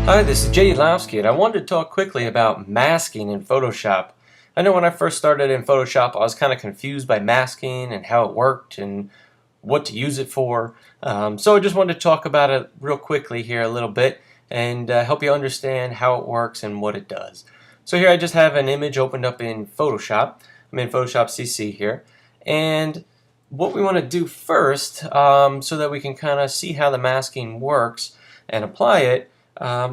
Hi, this is Jay Lowski, and I wanted to talk quickly about masking in Photoshop. I know when I first started in Photoshop, I was kind of confused by masking and how it worked and what to use it for. So I just wanted to talk about it real quickly here a little bit and help you understand how it works and what it does. So here I just have an image opened up in Photoshop. I'm in Photoshop CC here. And what we want to do first, so that we can kind of see how the masking works and apply it,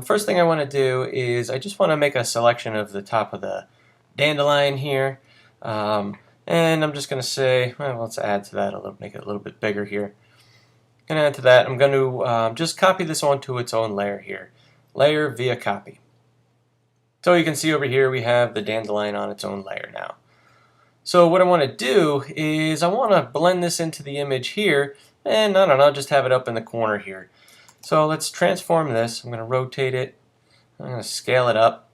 first thing I want to do is I just want to make a selection of the top of the dandelion here, and I'm just going to say, well, let's add to that a little, make it a little bit bigger here. Going to add to that, I'm going to just copy this onto its own layer here, layer via copy. So you can see over here we have the dandelion on its own layer now. So what I want to do is I want to blend this into the image here, and I don't know, just have it up in the corner here. So let's transform this. I'm going to rotate it. I'm going to scale it up.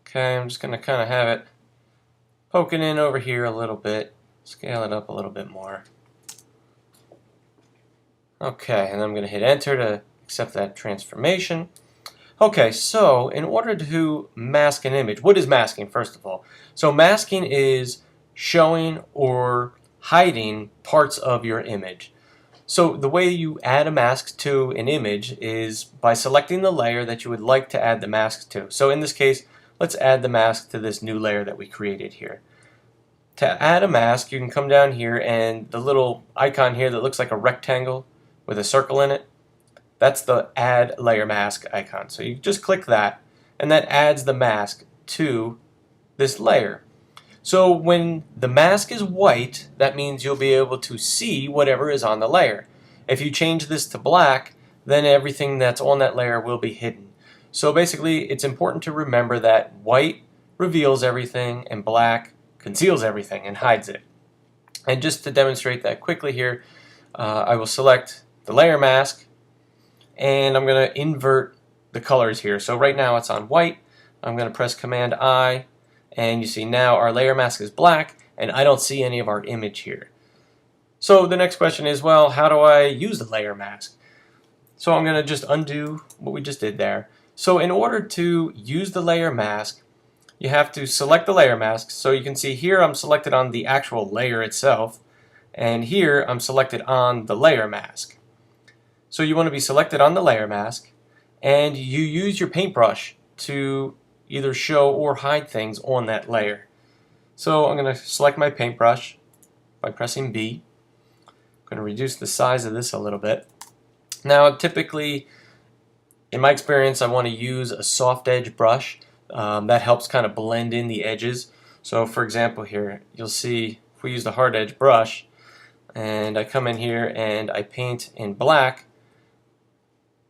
Okay, I'm just going to kind of have it poking in over here a little bit. Scale it up a little bit more. Okay, and I'm going to hit enter to accept that transformation. Okay, so in order to mask an image, what is masking first of all? So masking is showing or hiding parts of your image. So the way you add a mask to an image is by selecting the layer that you would like to add the mask to. So in this case, let's add the mask to this new layer that we created here. To add a mask, you can come down here and the little icon here that looks like a rectangle with a circle in it, that's the add layer mask icon. So you just click that and that adds the mask to this layer. So when the mask is white, that means you'll be able to see whatever is on the layer. If you change this to black, then everything that's on that layer will be hidden. So basically, it's important to remember that white reveals everything and black conceals everything and hides it. And just to demonstrate that quickly here, I will select the layer mask and I'm going to invert the colors here. So right now it's on white. I'm going to press Command I. And you see now our layer mask is black and I don't see any of our image here. So the next question is, well, how do I use the layer mask? So I'm going to just undo what we just did there. So in order to use the layer mask, you have to select the layer mask. So you can see here I'm selected on the actual layer itself, and here I'm selected on the layer mask. So you want to be selected on the layer mask, and you use your paintbrush to either show or hide things on that layer. So I'm going to select my paintbrush by pressing B. I'm going to reduce the size of this a little bit. Now typically, in my experience, I want to use a soft edge brush. That helps kind of blend in the edges. So for example here, you'll see if we use the hard edge brush and I come in here and I paint in black,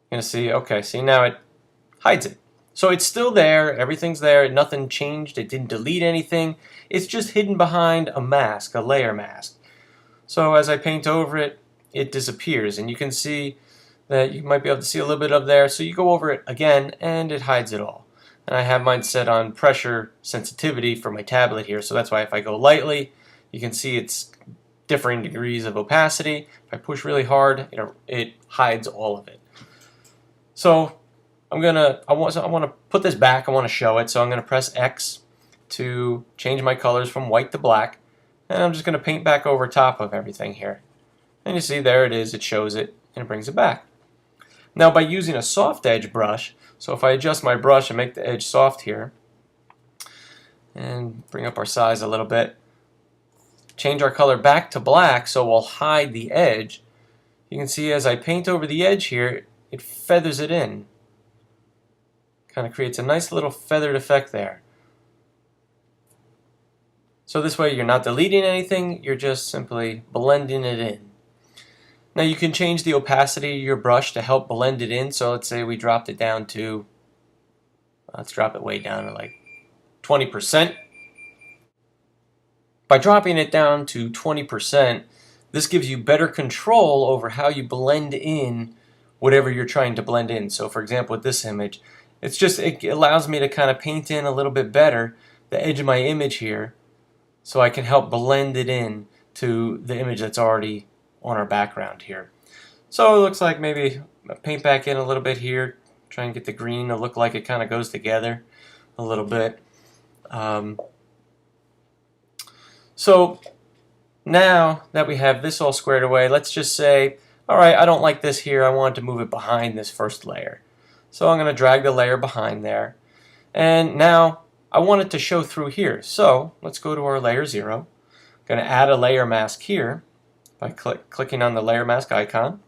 you're going to see, okay, see now it hides it. So it's still there, everything's there, nothing changed, it didn't delete anything. It's just hidden behind a mask, a layer mask. So as I paint over it, it disappears, and you can see that you might be able to see a little bit of there. So you go over it again and it hides it all. And I have mine set on pressure sensitivity for my tablet here, so that's why if I go lightly, you can see it's differing degrees of opacity. If I push really hard, it hides all of it. So I want to put this back, I want to show it, so I'm going to press X to change my colors from white to black, and I'm just going to paint back over top of everything here. And you see there it is, it shows it, and it brings it back. Now by using a soft edge brush, so if I adjust my brush and make the edge soft here, and bring up our size a little bit, change our color back to black so we'll hide the edge, you can see as I paint over the edge here, it feathers it in. Kind of creates a nice little feathered effect there. So this way you're not deleting anything, you're just simply blending it in. Now you can change the opacity of your brush to help blend it in. So let's say we dropped it down to, let's drop it way down to like 20%. By dropping it down to 20%, this gives you better control over how you blend in whatever you're trying to blend in. So for example with this image, it allows me to kind of paint in a little bit better the edge of my image here, so I can help blend it in to the image that's already on our background here. So it looks like maybe paint back in a little bit here, Try and get the green to look like it kind of goes together a little bit. So now that we have this all squared away, let's just say, alright, I don't like this here, I want to move it behind this first layer. So I'm going to drag the layer behind there. And now I want it to show through here. So let's go to our layer 0. I'm going to add a layer mask here by clicking on the layer mask icon.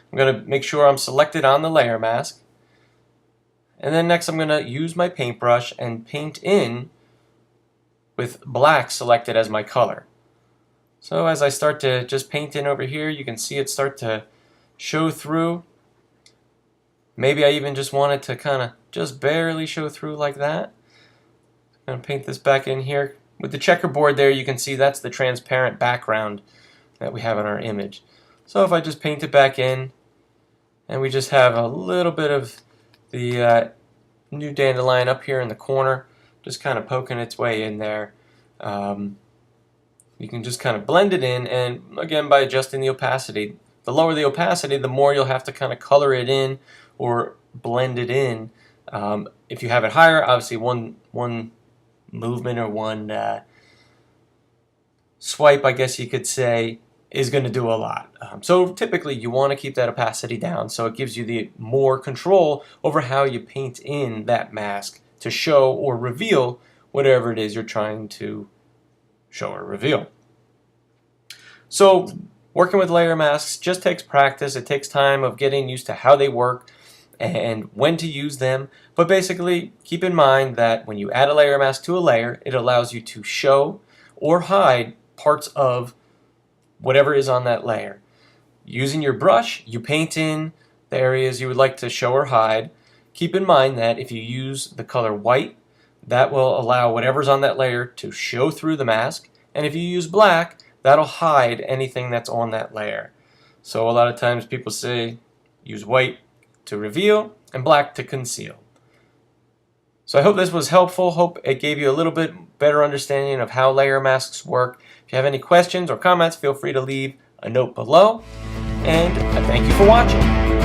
I'm going to make sure I'm selected on the layer mask. And then next I'm going to use my paintbrush and paint in with black selected as my color. So as I start to just paint in over here, you can see it start to show through. Maybe I even just want it to kind of just barely show through like that. I'm going to paint this back in here. With the checkerboard there, you can see that's the transparent background that we have in our image. So if I just paint it back in, and we just have a little bit of the new dandelion up here in the corner, just kind of poking its way in there. You can just kind of blend it in, and again, by adjusting the opacity. The lower the opacity, the more you'll have to kind of color it in or blend it in. If you have it higher, obviously one movement or one swipe, I guess you could say, is going to do a lot. So typically you want to keep that opacity down so it gives you the more control over how you paint in that mask to show or reveal whatever it is you're trying to show or reveal. So working with layer masks just takes practice. It takes time of getting used to how they work and when to use them. But basically, keep in mind that when you add a layer mask to a layer, it allows you to show or hide parts of whatever is on that layer. Using your brush, you paint in the areas you would like to show or hide. Keep in mind that if you use the color white, that will allow whatever's on that layer to show through the mask. And if you use black, that'll hide anything that's on that layer. So a lot of times people say use white to reveal and black to conceal. So I hope this was helpful. Hope it gave you a little bit better understanding of how layer masks work. If you have any questions or comments, feel free to leave a note below. And I thank you for watching.